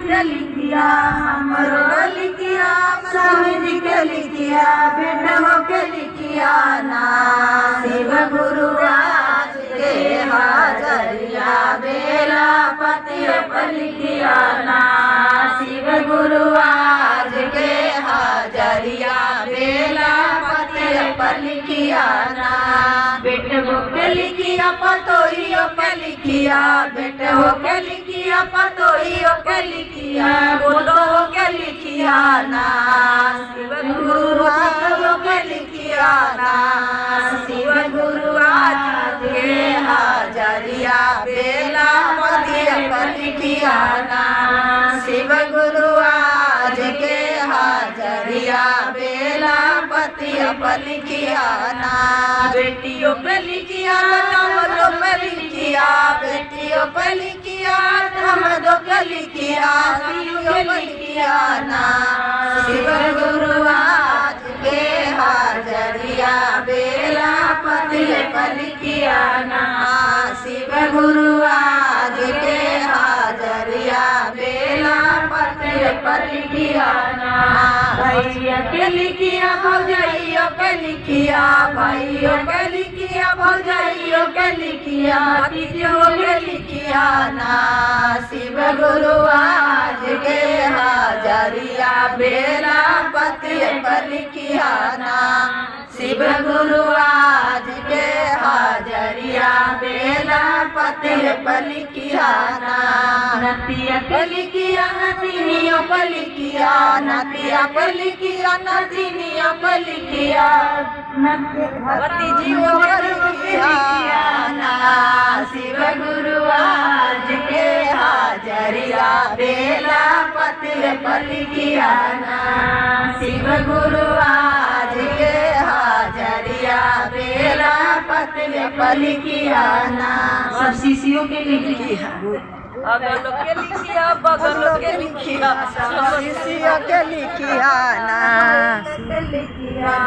के लिखिया हमरो लिखिया स्वामी जी के लिखिया बेटों के लिखिया ना शिव गुरु आज के हाजरिया बेला पति पर लिखिया ना शिव गुरु आज के हाजरिया बेला पति पर लिखिया ना बेटों के लिखिया पतोहियों के लिखिया बेटों के लिखिया पतोहियों के लिखिया बोलो के लिखिया ना शिव गुरु आज के लिखिया ना शिव गुरु आज के हाजरिया बेला पति पर लिखिया ना शिव गुरु आज के हाजरिया बेला पति पर लिखिया ना बेटियों पे लिखिया नमदों पे लिखिया बेटियों पे लिखिया नमदों पे लिखिया बेटियों पे लिखिया ना शिव गुरु आज के हाजरिया बेला पति पर लिखिया ना शिव गुरु आज के हाजरिया बेला पति पर लिखिया ना भैया के लिखिया भौजाइयों के लिखिया भाइयों के लिखिया भौजाइयों के लिखिया भतीजों के लिखिया ना शिव गुरु आज के हाजरिया बेला पति पर लिखिया ना शिव गुरु आज के हाजरिया बेला पति पर लिखिया ना नतिया के लिखिया नतिनियों पर लिखिया नतिया पर लिखिया नतिनियों पर लिखिया भतीजियों पर लिखिया ना शिव गुरु आज के हाजरिया बेला पति पर लिखिया ना शिव गुरु आज के हाजरिया बेला पति पर लिखिया ना सब शिष्यों के लिखिया अगल के लिखिया बगल के लिखिया सब शिष्यों के लिखिया ना